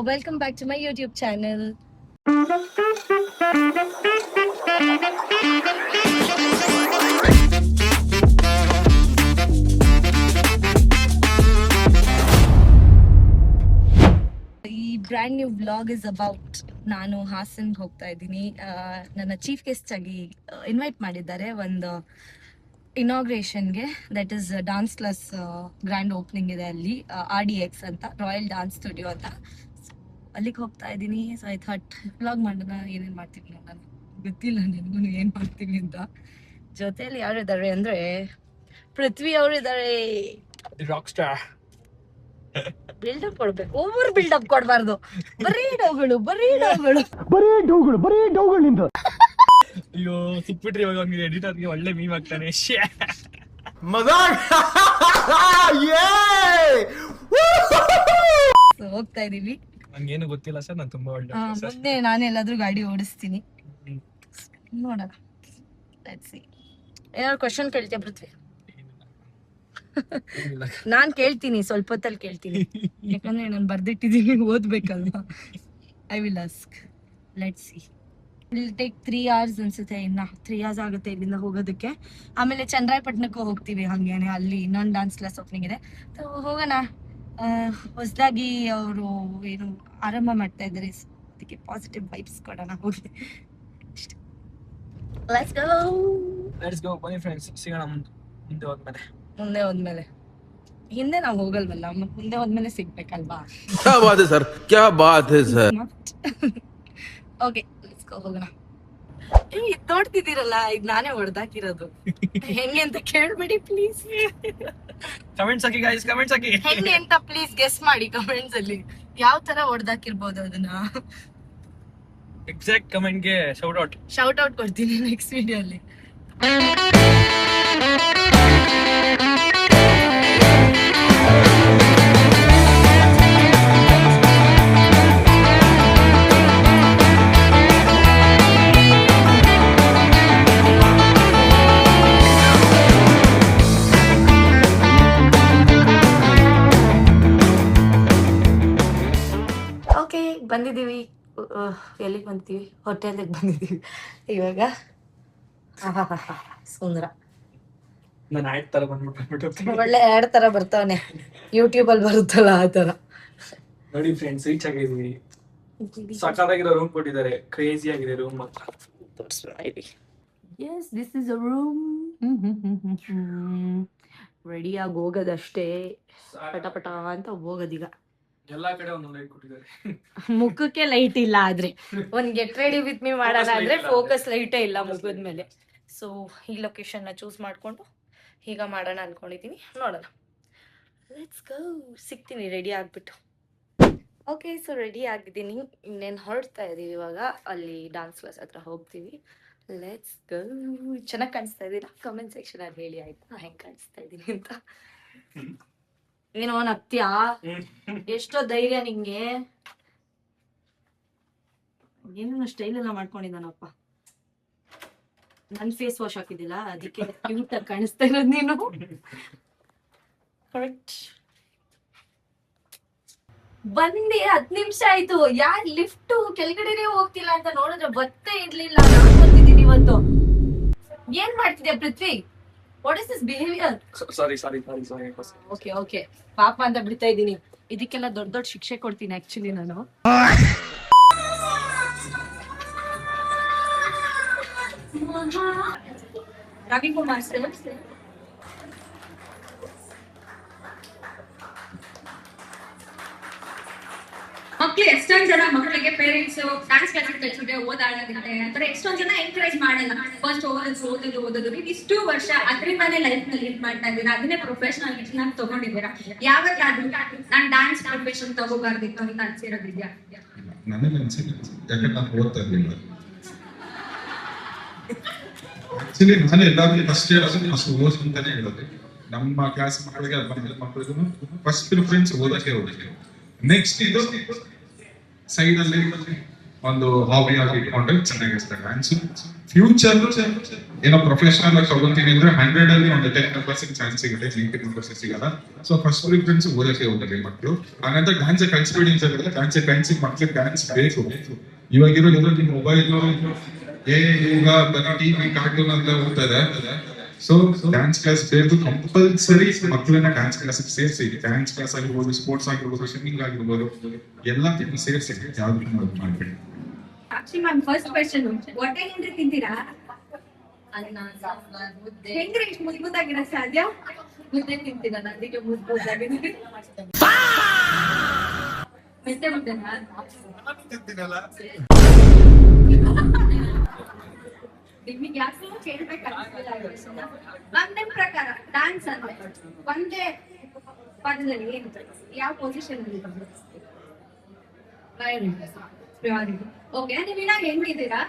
Welcome back to my YouTube channel. ಈ brand new vlog is about ನಾನು ಹಾಸನ್ಗೆ ಹೋಗ್ತಾ ಇದ್ದೀನಿ. ನನ್ನ ಚೀಫ್ ಗೆಸ್ಟ್ ಆಗಿ ಇನ್ವೈಟ್ ಮಾಡಿದ್ದಾರೆ ಒಂದು ಇನಾಗ್ರೇಷನ್ಗೆ. That is dance class grand opening ಇದೆ ಅಲ್ಲಿ, RDX ಅಂತ, ರಾಯಲ್ ಡಾನ್ಸ್ ಸ್ಟುಡಿಯೋ ಅಂತ. ಅಲ್ಲಿಗೆ ಹೋಗ್ತಾ ಇದ್ದೀನಿ. ಸೊ ಐ ಥಾಟ್ ವ್ಲಾಗ್ ಮಾಡೋಣ, ಏನೇನು ಮಾಡ್ತೀನಿ ನಾನು ಗೊತ್ತಿಲ್ಲ ನನಗೂ ಏನು ಮಾಡ್ತೀನಿ ಅಂತ. ಜೊತೆಯಲ್ಲಿ ಯಾರಿದ್ದಾರೆ ಅಂದರೆ ಪೃಥ್ವಿ ಅವರಿದ್ದಾರೆ. ರಾಕ್ ಸ್ಟಾರ್ ಬಿಲ್ಡಪ್ ಕೊಡ್ಬೇಕು, ಓವರ್ ಬಿಲ್ಡಪ್ ಕೊಡಬಾರ್ದು. ಬರೀ ಡೌಗಳು ನಿಂದು. ಅಯ್ಯೋ ಸಿಕ್ಬಿಟ್ರಿ ಇವಾಗ ಅವ್ನಿಗೆ ಎಡಿಟರ್ಗೆ ಒಳ್ಳೆ ಮೀಮ್ ಆಗ್ತಾನೆ. ಹೋಗ್ತಾ ಇದೀವಿ. ನಂಗೇನು ಗೊತ್ತಿಲ್ಲ ಸರ್, ನಾನು ತುಂಬಾ ಒಳ್ಳೆ ಮುಂದೆ ನಾನು ಎಲ್ಲಾದ್ರೂ ಗಾಡಿ ಓಡಿಸ್ತೀನಿ, ನೋಡೋಣ. ಏನಾದ್ರು ಕ್ವಶನ್ ಕೇಳ್ತೀಯ ಪೃಥ್ವಿ? ನಾನ್ ಕೇಳ್ತೀನಿ, ಸ್ವಲ್ಪ ಹೊತ್ತಲ್ಲಿ ಕೇಳ್ತೀನಿ, ಯಾಕಂದ್ರೆ ನಾನು ಬರ್ದಿಟ್ಟಿದ್ದೀನಿ, ಓದ್ಬೇಕಲ್ವಾ. I will ask, let's see. Will take 3 hours ಅನ್ಸುತ್ತೆ, ಇನ್ನ 3 hours ಆಗುತ್ತೆ ಇಲ್ಲಿಂದ ಹೋಗೋದಕ್ಕೆ. ಆಮೇಲೆ ಚನ್ನರಾಯಪಟ್ಟಣಕ್ಕೂ ಹೋಗ್ತೀವಿ ಹಂಗೇನೆ, ಅಲ್ಲಿ ಇನ್ನೊಂದು ಡಾನ್ಸ್ ಕ್ಲಾಸ್ ಓಪನಿಂಗ್ ಇದೆ. ಹೋಗೋಣ. ಹೊಸದಾಗಿ ಅವರು ಏನು ಆರಂಭ ಮಾಡ್ತಾ ಇದ್ದಾರೆ, ಅದಕ್ಕೆ ಪಾಸಿಟಿವ್ ವೈಬ್ಸ್ ಕೊಡೋಣ. ಹೋಗಿ ಲೆಟ್ಸ್ ಗೋ ಬನ್ನಿ ಫ್ರೆಂಡ್ಸ್, ಸಿಗೋಣ ಮುಂದೆ ಹೋದ್ಮೇಲೆ. ಹಿಂದೆ ನಾವು ಹೋಗಲ್ವಲ್ಲ, ಮುಂದೆ ಹೋದ್ಮೇಲೆ ಸಿಗ್ಬೇಕಲ್ವಾ. ಕ್ಯಾ ಬಾತ್ ಹೈ ಸರ್. ಓಕೆ ಲೆಟ್ಸ್ ಗೋ, ಹೋಗೋಣ. ಇದು ನೋಡ್ತಿದ್ದೀರಲ್ಲ, ಇದು ನಾನೇ ಹೊಡೆದಾಕಿರೋದು. ಹೆಂಗೆ ಅಂತ ಕೇಳ್ಬೇಡಿ ಪ್ಲೀಸ್. ಕಮೆಂಟ್ಸ್ ಹಾಕಿ ಗೈಸ್, ಕಮೆಂಟ್ಸ್ ಹಾಕಿ ಹೆಂಗೆ ಅಂತ ಪ್ಲೀಸ್ ಗೆಸ್ ಮಾಡಿ ಕಮೆಂಟ್ಸ್ ಅಲ್ಲಿ, ಯಾವ ತರ ಹೊಡೆದಾಕಿರ್ಬೋದು ಅದನ್ನ. ಎಕ್ಸಾಕ್ಟ್ ಕಮೆಂಟ್ಗೆ ಶೌಟ್ ಔಟ್ ಕೊಡ್ತೀನಿ ನೆಕ್ಸ್ಟ್ ವಿಡಿಯೋ ಅಲ್ಲಿ. ಓಕೆ, ಬಂದಿದ್ದೀವಿ. ಎಲ್ಲಿಗೆ ಬಂದಿದ್ದೀವಿ? ಹೋಟೆಲ್ಗೆ ಬಂದಿದ್ದೀವಿ ಇವಾಗ. ಸುಂದರ ಒಳ್ಳೆ ಆಡ್ ತರ ಬರ್ತಾವನೆ, ಯೂಟ್ಯೂಬ್ ಅಲ್ಲಿ ಬರುತ್ತಲ್ಲ ಆ ತರ. ನೋಡಿ ಫ್ರೆಂಡ್ಸ್, ರೀಚ್ ಆಗಿದೀವಿ. ಸಕ್ಕತ್ತಾಗಿರೋ ರೂಮ್ ಕೊಟ್ಟಿದ್ದಾರೆ, ಕ್ರೇಜಿ ಆಗಿದೆ ರೂಮ್ ಮಾತ್ರ. Yes, this is a room. Ready ಆಗಿ ಹೋಗೋದಷ್ಟೇ, ಪಟ ಅಂತ ಹೋಗೋದೀಗ. ಎಲ್ಲಾ ಕಡೆ ಒಂದು ಲೈಟ್ ಕೊಟ್ಟಿದ್ದಾರೆ. ಮುಖಕ್ಕೆ ಲೈಟ್ ಇಲ್ಲ, ಆದ್ರೆ ಒಂದ್ ಗೆಟ್ ರೆಡಿ ವಿತ್ ಮೀ ಮಾಡೋಣ ಅಂದ್ರೆ ಫೋಕಸ್ ಲೈಟೇ ಇಲ್ಲ ಮುಖದ ಮೇಲೆ. ಸೊ ಈ ಲೊಕೇಶನ್ ನ ಚೂಸ್ ಮಾಡ್ಕೊಂಡು ಈಗ ಮಾಡೋಣ ಅನ್ಕೊಂಡಿದೀನಿ, ನೋಡೋಣ. Let's go. ಸಿಗ್ತೀನಿ ರೆಡಿ ಆಗ್ಬಿಟ್ಟು. ಓಕೆ, ಸೊ ರೆಡಿ ಆಗಿದ್ದೀನಿ, ಇನ್ನೇನು ಹೊರಡ್ತಾ ಇದೀವಿ ಇವಾಗ. ಅಲ್ಲಿ ಡಾನ್ಸ್ ಕ್ಲಾಸ್ ಹತ್ರ ಹೋಗ್ತೀವಿ. Let's go. ಚೆನ್ನಾಗಿ ಕಾಣಿಸ್ತಾ ಇದ್ದೀರಾ? ಕಮೆಂಟ್ ಸೆಕ್ಷನ್ ಅಲ್ಲಿ ಹೇಳಿ ಆಯ್ತಾ, ಹೆಂಗ್ ಕಾಣಿಸ್ತಾ ಇದ್ದೀನಿ ಅಂತ. ಏನೋ ನಗ್ತೀಯಾ? ಎಷ್ಟೋ ಧೈರ್ಯ ನಿಂಗೆ. ಏನೇನೋ ಸ್ಟೈಲ್ ಎಲ್ಲ ಮಾಡ್ಕೊಂಡಿದ್ದಾನಪ್ಪ. ನನ್ ಫೇಸ್ ವಾಶ್ ಹಾಕಿದ್ದಿಲ್ಲ, ಅದಕ್ಕೆ ಕ್ಯೂಟ್ ಆಗಿ ಕಾಣಿಸ್ತಾ ಇರೋದು ನೀನು. ಕರೆಕ್ಟ್. ಬಂದಿ 10 ನಿಮಿಷ ಆಯ್ತು, ಯಾರ್ ಲಿಫ್ಟ್ ಕೆಳಗಡೆನೆ ಹೋಗ್ತಿಲ್ಲ ಅಂತ ನೋಡಿದ್ರೆ ಬತ್ತೇ ಇರ್ಲಿಲ್ಲ. ನಾನು ಬಂದಿದ್ದೀನಿ ಇವತ್ತು. ಏನ್ ಮಾಡ್ತಿದ್ಯಾ Prithvi? What is this behaviour? Sorry. Okay ಪಾಪ ಅಂತ ಬಿಡ್ತಾ ಇದ್ದೀನಿ. ಇದಕ್ಕೆಲ್ಲ ದೊಡ್ಡ ಶಿಕ್ಷೆ ಕೊಡ್ತೀನಿ ಆಕ್ಚುಲಿ ನಾನು. ರವಿಕುಮಾರ್ ಸರ್, ಮಕ್ಳು ಎಷ್ಟೊಂದ್ ಜನ ಮಕ್ಕಳಿಗೆ ಪೇರೆಂಟ್ಸ್ ಡ್ಯಾನ್ಸ್ ಕ್ಲಾಸ್ ಕಳ್ಸಿದ್ರೆ ಓದಾಡೋದಿರುತ್ತೆ ಅಂತಾರೆ. ಎಷ್ಟೊಂದ್ ಜನ ಎಂಕರೇಜ್ ಮಾಡಲ್ಲ. ಫಸ್ಟ್ ಓದೋದು ಇಷ್ಟು ವರ್ಷ ಅದರಿಂದಾನೇ ಲೈಫ್ ನಲ್ಲಿ ಲೀಡ್ ಮಾಡ್ತಾ ಇದ್ದೀರಾ, ಅದನ್ನೇ ಪ್ರೊಫೆಷನಲ್ ನಾನು ತಗೊಂಡಿದ್ದೀರಾ. ಯಾವತ್ತಾದ್ರೂ ನಾನ್ ಡ್ಯಾನ್ಸ್ ಪ್ರೊಫೆಷನ್ ತಗೋಬಾರ್ದಿತ್ತು ಅಂತ ಅನ್ಸಿರೋದಿದ್ಯಾ? ನನಗೆ ಅನ್ಸಿಲ್ಲ, ಯಾಕಂದ್ರೆ ನಾನು ಓದ್ತಾ ಇರ್ಲಿಲ್ಲ. ಆಕ್ಚುಲಿ ನಾನು ಎಲ್ಲಾದ್ರೂ ಫಸ್ಟ್ ಹೇಳೋದು ಅಷ್ಟು ಓದ್ ಅಂತಾನೆ ಹೇಳೋದು. ನಮ್ಮ ಕ್ಲಾಸ್ ಮಕ್ಕಳಿಗೆ ಮಕ್ಕಳಿಗೂ ಫಸ್ಟ್ ಪ್ರಿಫರೆನ್ಸ್ ಓದಕ್ಕೆ. ನೆಕ್ಸ್ಟ್ ಇದು ಸೈಡ್ ಅಲ್ಲಿ ಒಂದು ಹಾಬಿ ಆಗಿ ಇಟ್ಕೊಂಡ್ರೆ ಚೆನ್ನಾಗಿರುತ್ತೆ ಡ್ಯಾನ್ಸ್. ಫ್ಯೂಚರ್ ಏನೋ ಪ್ರೊಫೆಷನಲ್ ಆಗಿ ತಗೊಂತೀನಿ ಅಂದ್ರೆ 100 ಅಲ್ಲಿ ಒಂದು 10% ಚಾನ್ಸ್ ಸಿಗುತ್ತೆ, 90% ಸಿಗಲ್ಲ. ಸೊ ಫಸ್ಟ್ ಪ್ರಿಫರೆನ್ಸ್ ಓದಕ್ಕೆ ಹೋಗಲಿ ಮಕ್ಕಳು. ಹಾಗಂತ ಡ್ಯಾನ್ಸ್ ಕಲ್ಸ್ಬೇಡಿ ಅಂತ ಹೇಳಿದ್ರೆ ಡ್ಯಾನ್ಸ್ ಮಕ್ಳಿಗೆ ಡ್ಯಾನ್ಸ್ ಬೇಕು. ಇವಾಗಿರೋ ನಿಮ್ಮ ಮೊಬೈಲ್ ಈಗ ಬರೀ ಟಿವಿ ಕಾರ್ಟೂನ್ ಅಂತ ಹೋಗ್ತದೆ. ಸೊ ಡ್ಯಾನ್ಸ್ ಕ್ಲಾಸ್ ಬೇಕು ಕಂಪಲ್ಸರಿ. ಮಕ್ಕಳನ್ನ ಡ್ಯಾನ್ಸ್ ಕ್ಲಾಸ್ ಸೇರಿಸಿ, ಡ್ಯಾನ್ಸ್ ಕ್ಲಾಸ್ ಆಗಿರ್ಬೋದು, ಸ್ಪೋರ್ಟ್ಸ್ ಆಗಿರ್ಬೋದು, ಸ್ವಿಮ್ಮಿಂಗ್ ಆಗಿರ್ಬೋದು, ಎಲ್ಲದಕ್ಕೂ ಸೇರಿಸಿ ಯಾವ್ದು ಮಾಡ್ಬೇಡಿ. ಸಾಕ್ಷಿ ಮ್ಯಾಮ್, ಫಸ್ಟ್ ಕ್ವೆಶ್ಚನ್, ಹೊಟ್ಟೆ ಏನ್ರಿ ತಿಂತೀರಾ? ಅನ್ನ, ಸಾಂಬಾರ್, ಮುದ್ದೆ. ಹೆಂಗ್ರಿ ಇಷ್ಟು ಮುದ್ದಾಗಿರ ಸಾಧ್ಯ? ಮುದ್ದೆ ತಿಂತೀನಲ್ಲ, ಅದಕ್ಕೆ ಮುದ್ದಾಗಿದೆ. ಮೆತ್ತೆ ಮುದ್ದೆನಾ? ನಿಮಗೆ ಯಾಕೆ ಕೇಳ್ಬೇಕಾಗಿಲ್ಲ. ಮ್ಯಾಮ್, ನಿಮ್ ಪ್ರಕಾರ ಡ್ಯಾನ್ಸ್ ಅಂದ್ರೆ ಒಂದೇ ಪದದಲ್ಲಿ ಏನು, ಯಾವ ಪೊಸಿಷನ್ ಅಲ್ಲಿ ಪ್ರಿಯಾರಿಟಿ? ಓಕೆ, ನೀವ್ ಇನ್ನಾಗ ಹೆಂಗಿದ್ದೀರಾ?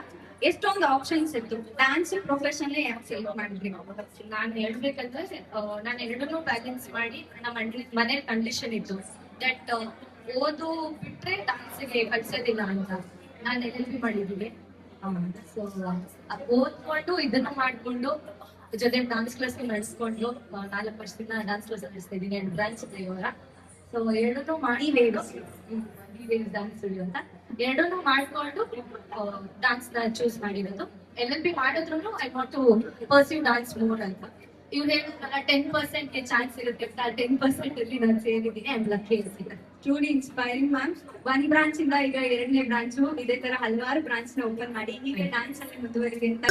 ಎಷ್ಟೊಂದು ಆಪ್ಷನ್ಸ್ ಇತ್ತು, ಡ್ಯಾನ್ಸ್ ಪ್ರೊಫೆಷನ್ ಯಾಕೆ ಸೆಲೆಕ್ಟ್ ಮಾಡಿದ್ರಿ? ನಾನು ಹೇಳ್ಬೇಕಂದ್ರೆ ನಾನು ಎರಡನ್ನೂ ಬ್ಯಾಲೆನ್ಸ್ ಮಾಡಿ ನಮ್ಮ ಮನೆ ಕಂಡೀಷನ್ ಇತ್ತು ದಟ್ ಓದು ಬಿಟ್ರೆ ಡ್ಯಾನ್ಸ್ಗೆ ಕಳ್ಸೋದಿಲ್ಲ ಅಂತ. ನಾನು LLB ಮಾಡಿದ್ದೀನಿ. ಸೊ ಓದ್ಕೊಂಡು ಇದನ್ನ ಮಾಡ್ಕೊಂಡು ಜೊತೆ ಡಾನ್ಸ್ ಕ್ಲಾಸ್ ನಡೆಸ್ಕೊಂಡು 4 ವರ್ಷದಿಂದ ಡಾನ್ಸ್ ಕ್ಲಾಸ್ ನಡೆಸ್ತಾ ಇದ್ದೀನಿ. 2 ಬ್ರಾಂಚ್ ಇದೆ ಇವಾಗ. ಸೊ ಎರಡನ್ನೂ ಮಾಡಿ ಡಾನ್ಸ್ ಸ್ಟುಡಿಯೋ ಅಂತ ಎರಡನ್ನೂ ಮಾಡ್ಕೊಂಡು ಡಾನ್ಸ್ ನ ಚೂಸ್ ಮಾಡಿರೋದು. LLB ಮಾಡಿದ್ರು I want to pursue dance more ಅಂತ. ಇವ್ರು ಹೇಳಿದ್ರಲ್ಲ 10% ಚಾನ್ಸ್ ಇರುತ್ತೆ, 10% ಅಲ್ಲಿ ನಾನು ಸೇರಿದ್ದೀನಿ. ಐ ಆಮ್ ಲಕ್ಕಿ ಅನ್ಸಿದೆ. Truly inspiring ma'am. 1 ಬ್ರಾಂಚ್ ಇಂದ ಈಗ 2ನೇ ಬ್ರಾಂಚು, ಇದೇ ತರ ಹಲವಾರು ಬ್ರಾಂಚ್ ನ ಓಪನ್ ಮಾಡಿ ಹೀಗೆ ಡ್ಯಾನ್ಸ್ ಅಲ್ಲಿ ಮುಂದುವರಿದೆ ಅಂತ.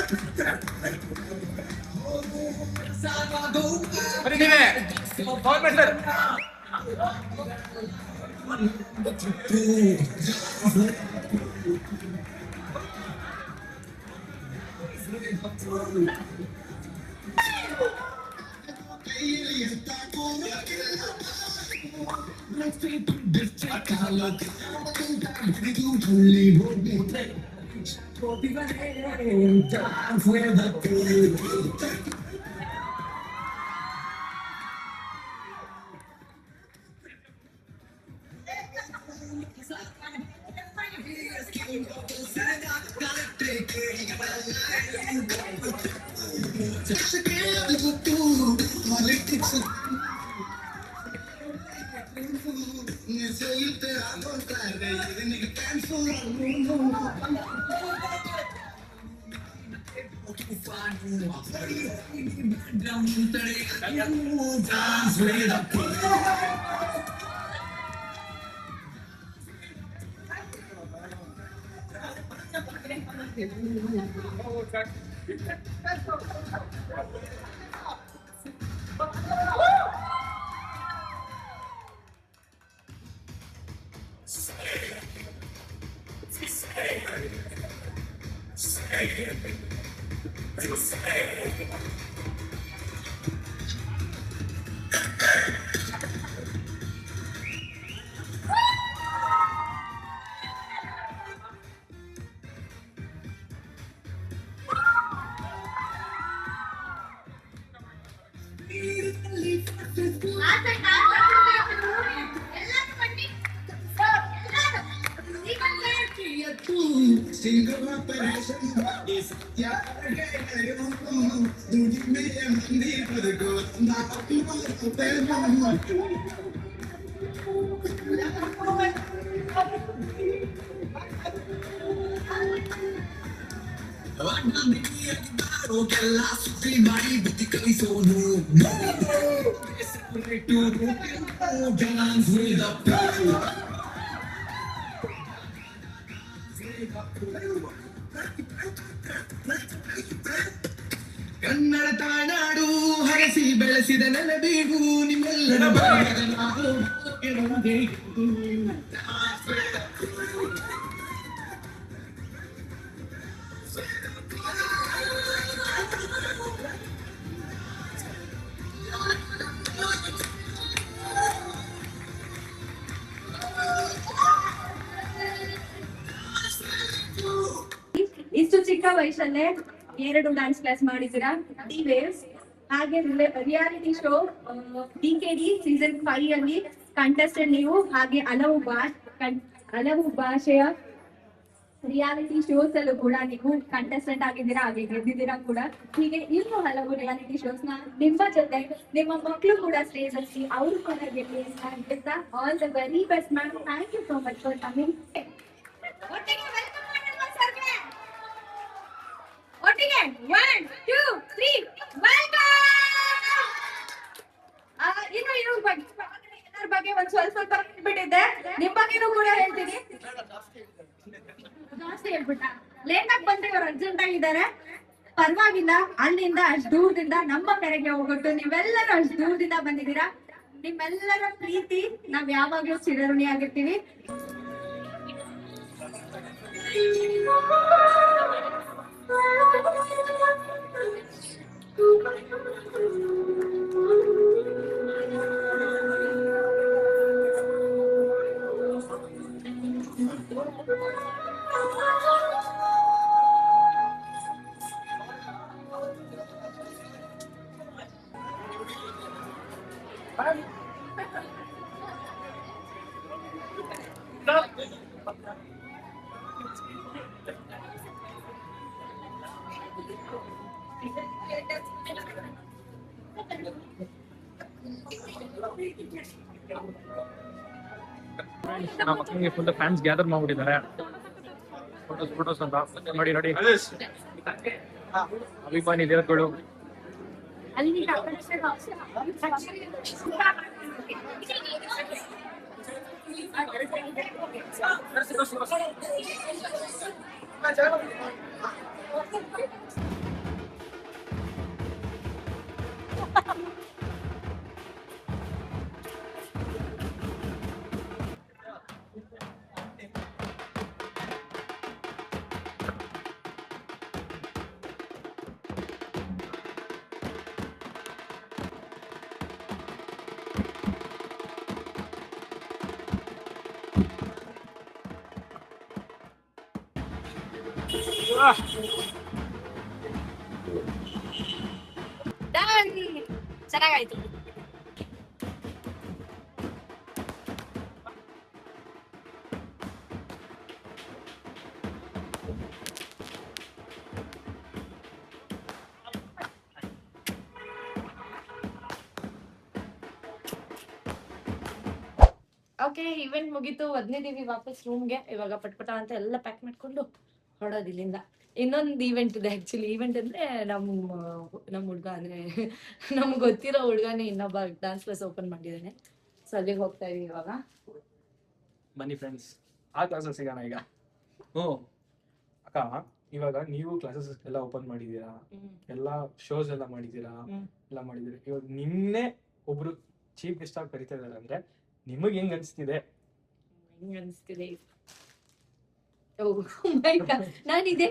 ಕನ್ನಡ ತಾನಾಡು ಹರಸಿ ಬೆಳೆಸಿದ ನೆಲಬೀಡು ನಿಮ್ಮೆಲ್ಲರ ಬಾಳಗ ನಾವು ಇಷ್ಟು ಚಿಕ್ಕ ವಯಸ್ಸಲ್ಲೇ 2 ಡ್ಯಾನ್ಸ್ ಕ್ಲಾಸ್ ಮಾಡಿದ್ದೀರಾ, ವೇವ್ಸ್. ಹಾಗೆ ರಿಯಾಲಿಟಿ ಶೋ DKD ಸೀಸನ್ 5 ಅಲ್ಲಿ ಕಂಟೆಸ್ಟೆಂಟ್ ನೀವು, ಹಾಗೆ ಹಲವು ಬಾರ್ ಹಲವು ಭಾಷೆಯ ರಿಯಾಲಿಟಿ ಶೋಸ್ ಅಲ್ಲೂ ಕೂಡ ನೀವು ಕಂಟೆಸ್ಟೆಂಟ್ ಆಗಿದ್ದೀರಾ, ಹಾಗೆ ಗೆದ್ದಿದ್ದೀರಾ ಕೂಡ. ಹೀಗೆ ಇನ್ನೂ ಹಲವು ರಿಯಾಲಿಟಿ ಶೋಸ್ ನ ನಿಮ್ಮ ಜೊತೆ ನಿಮ್ಮ ಮಕ್ಕಳು ಕೂಡ ಸ್ಟೇಜ್ ಅಲ್ಲಿ ಅವರು ಕೂಡ ಗೆಲ್ಲಿ ಅಂತ all the very best ma'am. Thank you so much for coming. ಒಟ್ಟಿಗೆ ವೆಲ್ಕಮ್ ಮಾಡೋಣ ಸರ್ಗೆ. ಒಟ್ಟಿಗೆ 1 2 3 ವೆಲ್ಕಮ್. ಇನ್ನು ಇವ್ರ ಬಗ್ಗೆ ಎಲ್ಲರ ಬಗ್ಗೆ ಒಂದ್ ಸ್ವಲ್ಪ ಬಿಟ್ಟಿದ್ದೆ, ನಿಮ್ ಬಗ್ಗೆನೂ ಕೂಡ ಹೇಳ್ತೀನಿ. ಜಾಸ್ತಿ ಹೇಳ್ಬಿಟ್ಟ, ಲೇಟ್ ಆಗಿ ಬಂದ್ರೆ ಇವ್ರು ಅರ್ಜೆಂಟ್ ಆಗಿದ್ದಾರೆ. ಪರವಾಗಿಲ್ಲ, ಅಲ್ಲಿಂದ ಅಷ್ಟು ದೂರದಿಂದ ನಮ್ಮ ಕಡೆಗೆ ಹೋಗ್ಬಿಟ್ಟು ನೀವೆಲ್ಲರೂ ಅಷ್ಟು ದೂರದಿಂದ ಬಂದಿದ್ದೀರಾ. ನಿಮ್ಮೆಲ್ಲರ ಪ್ರೀತಿ ನಾವ್ ಯಾವಾಗ್ಲೂ ಚಿರಋಣಿ ಆಗಿರ್ತೀವಿ. ನಮ್ಮ ಮಕ್ಕಳಿಗೆ ಫುಲ್ ಫ್ಯಾನ್ಸ್ ಗ್ಯಾದರ್ ಮಾಡ್ಬಿಟ್ಟಿದ್ದಾರೆ. ಫೋಟೋಸ್ ಅಂತ ನೋಡಿ ಅಭಿಮಾನಿ ದೇವರುಗಳು. ಚೆನ್ನಾಗಾಯ್ತು. ಓಕೆ, ಇವೆಂಟ್ ಮುಗೀತು, ಒದ್ನೇದೀವಿ ವಾಪಸ್ ರೂಮ್ಗೆ. ಇವಾಗ ಪಟ್ಪಟ ಅಂತ ಎಲ್ಲ ಪ್ಯಾಕ್ ಮಾಡ್ಕೊಂಡು ಹೊರಡೋದು ಇಲ್ಲಿಂದ. ಇನ್ನೊಂದು ಈವೆಂಟ್ ಇದೆ. ಆಕ್ಚುಲಿ ಈವೆಂಟ್ ಅಂದ್ರೆ ನಮ್ಮ ಹುಡ್ಗ ಅಂದ್ರೆ ನಮ್ಗೆ ಗೊತ್ತಿರೋ ಹುಡ್ಗನೇ ಇನ್ನೊಬ್ಬ ಡಾನ್ಸ್ ಕ್ಲಾಸ್ ಓಪನ್ ಮಾಡಿದ್ದಾನೆ. ಸೊ ಅಲ್ಲಿಗೆ ಹೋಗ್ತಾ ಇದೀವಿ ಇವಾಗ. ಬನ್ನಿ ಫ್ರೆಂಡ್ಸ್, ಆ ಕ್ಲಾಸಲ್ಲಿ ಸಿಗೋಣ ಈಗ. ಅಕ್ಕ, ಇವಾಗ ನೀವು ಕ್ಲಾಸಸ್ ಎಲ್ಲ ಓಪನ್ ಮಾಡಿದೀರಾ, ಎಲ್ಲ ಶೋಸ್ ಎಲ್ಲ ಮಾಡಿದೀರಾ, ಎಲ್ಲ ಮಾಡಿದೀರಾ. ಇವಾಗ ನಿನ್ನೆ ಒಬ್ರು ಚೀಫ್ ಗೆಸ್ಟ್ ಆಗಿ ಕರಿತಾ ಇದಾರೆ ಅಂದ್ರೆ ನಿಮಗೆ ಹೆಂಗ್ ಅನ್ಸ್ತಿದೆ? ನಾನು ಇದೇ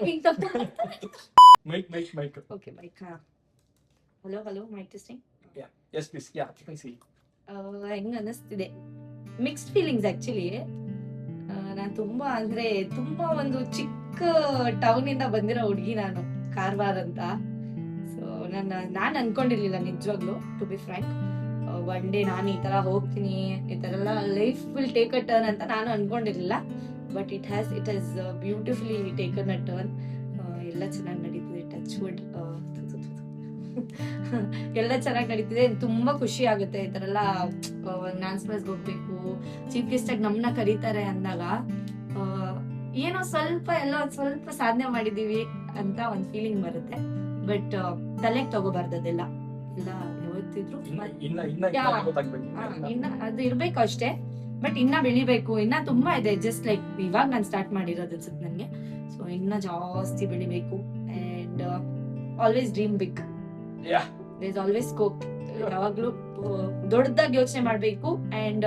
mic. Okay, mic. Hello mic testing. Yes please. Yeah, you can see. ಹೆಂಗ್ ಅನಿಸ್ತಿದೆ? Mixed feelings actually. ನಾನು ತುಂಬಾ ಒಂದು ಚಿಕ್ಕ ಟೌನ್ ಇಂದ ಬಂದಿರೋ ಹುಡುಗಿ ನಾನು, ಕಾರವಾರ ಅಂತ. ಸೊ ನಾನು ಅನ್ಕೊಂಡಿರ್ಲಿಲ್ಲ ನಿಜವಾಗ್ಲು, to be frank. One day ನಾನು ಈ ತರ ಹೋಗ್ತೀನಿ, ಈ ತರ ಎಲ್ಲ life will take a turn ಅಂತ ನಾನು ಅನ್ಕೊಂಡಿರ್ಲಿಲ್ಲ. But it has beautifully taken a turn. ಎಲ್ಲ ಚೆನ್ನಾಗಿ ನಡೀತಿದೆ, ಟಚ್ ವುಡ್. ಎಲ್ಲ ಚೆನ್ನಾಗಿ ನಡೀತಿದೆ. ತುಂಬಾ ಖುಷಿ ಆಗುತ್ತೆ ಈ ತರ ಎಲ್ಲ ಡ್ಯಾನ್ಸ್ ಕ್ಲಾಸ್ ಹೋಗ್ಬೇಕು, ಚೀಫ್ ಗೆಸ್ಟ್ ಆಗಿ ನಮ್ಮನ್ನ ಕರೀತಾರೆ ಅಂದಾಗ ಏನೋ ಸ್ವಲ್ಪ ಸಾಧನೆ ಮಾಡಿದೀವಿ ಅಂತ ಒಂದ್ ಫೀಲಿಂಗ್ ಬರುತ್ತೆ. ಬಟ್ ತಲೆಗೆ ತಗೋಬಾರ್ದು ಅದೆಲ್ಲ. ಇಲ್ಲ ಯಾವತ್ತಿದ್ರು ಇನ್ನ ಅದು ಇರ್ಬೇಕು ಅಷ್ಟೇ. ಬಟ್ ಇನ್ನ ಬೆಳಿಬೇಕು, ಇನ್ನ ತುಂಬಾ ಇದೆ. ಜಸ್ಟ್ ಲೈಕ್ ಇವಾಗ ನಾನು ಸ್ಟಾರ್ಟ್ ಮಾಡಿರೋದು ಅನ್ಸುತ್ತೆ ನನ್ಗೆ. ಸೊ ಇನ್ನ ಜಾಸ್ತಿ ಬೆಳಿಬೇಕು. And always dream big. There is always scope. ಯಾವಾಗ್ಲೂ ದೊಡ್ಡದಾಗಿ ಯೋಚನೆ ಮಾಡ್ಬೇಕು. And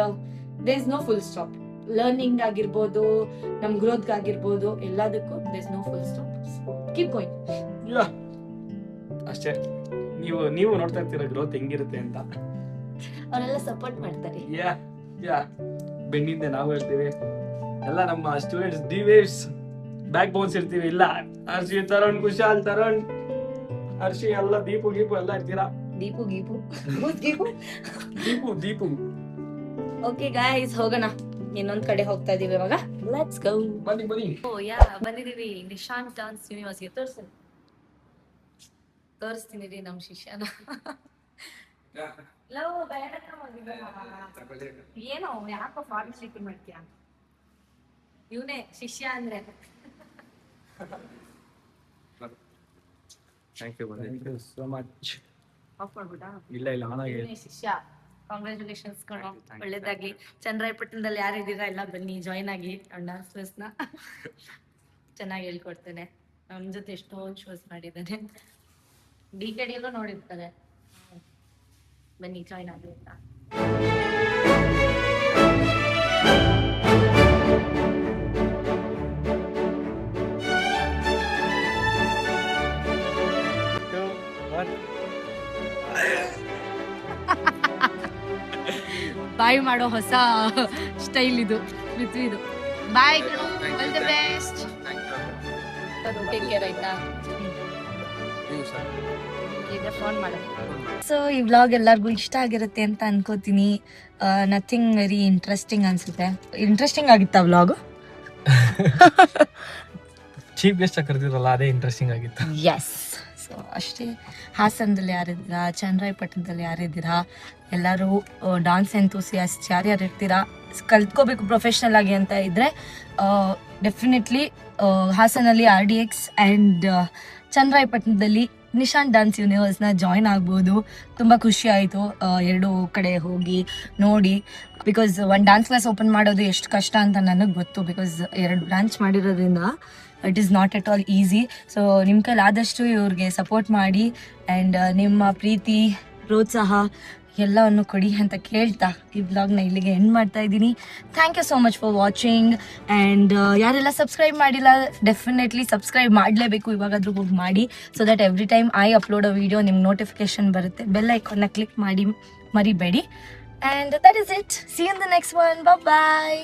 there is no full stop. Learning ಆಗಿರ್ಬೋದು, ನಮ್ ಗ್ರೋತ್ ಆಗಿರ್ಬೋದು, ಎಲ್ಲದಕ್ಕೂ there is no full stop. Keep going. ಅಷ್ಟೇ. ನೀವು ನೋಡ್ತಾ ಇರ್ತೀರ ಗ್ರೋತ್ ಹೆಂಗಿರುತ್ತೆ ಅಂತ. ಅವರೆಲ್ಲ ಸಪೋರ್ಟ್ ಮಾಡ್ತಾರೆ. ಬೆನ್ನಿಂದ ನಾವು ಹೇಳ್ತೀವಿ, ಎಲ್ಲ ನಮ್ಮ students the waves back bones ಇರ್ತೀವಿ. ಇಲ್ಲ ಹರ್ಷಿ, ತರುಣ್, ಕುಶಾಲ್, ತರುಣ್, ಹರ್ಷಿ ಎಲ್ಲ ದೀಪು ಎಲ್ಲ ಇರ್ತೀರಾ. ದೀಪು ದೀಪು. ಓಕೆ ಗಾಯ್ಸ್, ಹೋಗೋಣ. ಇನ್ನೊಂದ್ ಕಡೆ ಹೋಗ್ತಾ ಇದೀವಿ ಇವಾಗ. Let's go. ಬನ್ನಿ ಬನ್ನಿ. ಓ ಯಾ, ಬಂದಿದೀವಿ ನಿಶಾಂತ್ ಡಾನ್ಸ್ ಯೂನಿವರ್ಸಿಟಿ. ತೋರಿಸ್ತೀನಿ ರೀ ನಮ್ ಶಿಷ್ಯನ. ಏನೋ ಯಾಕೋ ಫಾರ್ಮಾಲಿಟಿ ಮಾಡ್ತೀಯ? ಇವನೇ ಶಿಷ್ಯ ಅಂದ್ರೆ. Thank you so much. Off ಮಾಡ್ಬಿಟ್ಟಾ? ಇಲ್ಲ ಆನಾಗೆ. ಇವನೇ ಶಿಷ್ಯ. ಕಾಂಗ್ರ್ಯಾಚುಲೇಷನ್ಸ್ ಕಣೋ, ಒಳ್ಳೇದಾಗ್ಲಿ. ಚನ್ನರಾಯಪಟ್ಟಣದಲ್ಲಿ ಯಾರಿದ್ದೀರಾ ಎಲ್ಲ ಬನ್ನಿ, ಜಾಯ್ನ್ ಆಗಿ ಡಾನ್ಸ್ ಕ್ಲಾಸ್ನ. ಚೆನ್ನಾಗಿ ಹೇಳ್ಕೊಡ್ತೇನೆ. ನಮ್ಮ ಜೊತೆ ಎಷ್ಟೊಂದು ಶೋಸ್ ಮಾಡಿದ್ದಾನೆ. ಡಿಕೆಡಿಯಲ್ಲೂ ನೋಡಿರ್ತಾರೆ. ಬನ್ನಿ ಜಾಯ್ನ್ ಆಗಿ ಅಂತ. ಬಾಯ್ ಮಾಡೋ ಹೊಸ ಸ್ಟೈಲ್ ಇದು ಪೃಥ್ವಿದು. Bye, all the best. Take care ಆಯ್ತಾ? ಈಗ ಫೋನ್ ಮಾಡು. ಸೊ ಈ ವ್ಲಾಗ್ ಎಲ್ಲರಿಗೂ ಇಷ್ಟ ಆಗಿರುತ್ತೆ ಅಂತ ಅನ್ಕೋತೀನಿ. ನಥಿಂಗ್ ವೆರಿ ಇಂಟ್ರೆಸ್ಟಿಂಗ್ ಅನ್ಸುತ್ತೆ. ಇಂಟ್ರೆಸ್ಟಿಂಗ್ ಆಗಿತ್ತಾ ವ್ಲಾಗ್? ಚೀಫ್ ಗೆಸ್ಟ್ ಕರೆದಿರಲ್ಲ, ಅದೇ ಇಂಟ್ರೆಸ್ಟಿಂಗ್ ಆಗಿತ್ತು. ಎಸ್. ಸೊ ಅಷ್ಟೇ. ಹಾಸನದಲ್ಲಿ ಯಾರಿದ್ದೀರಾ, ಚನ್ನರಾಯಪಟ್ಟಣದಲ್ಲಿ ಯಾರಿದ್ದೀರಾ, ಎಲ್ಲರೂ ಡಾನ್ಸ್ ಎಂತೂಸಿಯಾಸ್ಟ್ ಯಾರ್ಯಾರು ಇರ್ತೀರಾ, ಕಲ್ತ್ಕೋಬೇಕು ಪ್ರೊಫೆಷ್ನಲ್ ಆಗಿ ಅಂತ ಇದ್ರೆ ಡೆಫಿನೆಟ್ಲಿ ಹಾಸನಲ್ಲಿ RDX ಆ್ಯಂಡ್ ಚನ್ನರಾಯಪಟ್ಟಣದಲ್ಲಿ ನಿಶಾಂತ್ ಡಾನ್ಸ್ ಯೂನಿವರ್ಸ್ನ ಜಾಯ್ನ್ ಆಗ್ಬೋದು. ತುಂಬ ಖುಷಿ ಆಯಿತು ಎರಡೂ ಕಡೆ ಹೋಗಿ ನೋಡಿ. ಬಿಕಾಸ್ ಒಂದು ಡಾನ್ಸ್ ಕ್ಲಾಸ್ ಓಪನ್ ಮಾಡೋದು ಎಷ್ಟು ಕಷ್ಟ ಅಂತ ನನಗೆ ಗೊತ್ತು. ಬಿಕಾಸ್ 2 ಬ್ರಾಂಚ್ ಮಾಡಿರೋದ್ರಿಂದ it is not at all easy. So ನಿಮ್ಮ ಕೈಲಿ ಆದಷ್ಟು ಇವ್ರಿಗೆ ಸಪೋರ್ಟ್ ಮಾಡಿ ಆ್ಯಂಡ್ ನಿಮ್ಮ ಪ್ರೀತಿ ಪ್ರೋತ್ಸಾಹ ಎಲ್ಲವನ್ನು ಕೊಡಿ ಅಂತ ಕೇಳ್ತಾ ಈ ಬ್ಲಾಗ್ನ ಇಲ್ಲಿಗೆ ಎಂಡ್ ಮಾಡ್ತಾ ಇದ್ದೀನಿ. Thank you so much for watching. And ಯಾರೆಲ್ಲ ಸಬ್ಸ್ಕ್ರೈಬ್ ಮಾಡಿಲ್ಲ, ಡೆಫಿನೆಟ್ಲಿ ಸಬ್ಸ್ಕ್ರೈಬ್ ಮಾಡಲೇಬೇಕು. ಇವಾಗಾದರೂ ಹೋಗಿ ಮಾಡಿ, so that every time I upload a video ನಿಮ್ಗೆ ನೋಟಿಫಿಕೇಶನ್ ಬರುತ್ತೆ. ಬೆಲ್ ಐಕಾನ್ನ ಕ್ಲಿಕ್ ಮಾಡಿ ಮರಿಬೇಡಿ. And that is it. See you in the next one. Bye.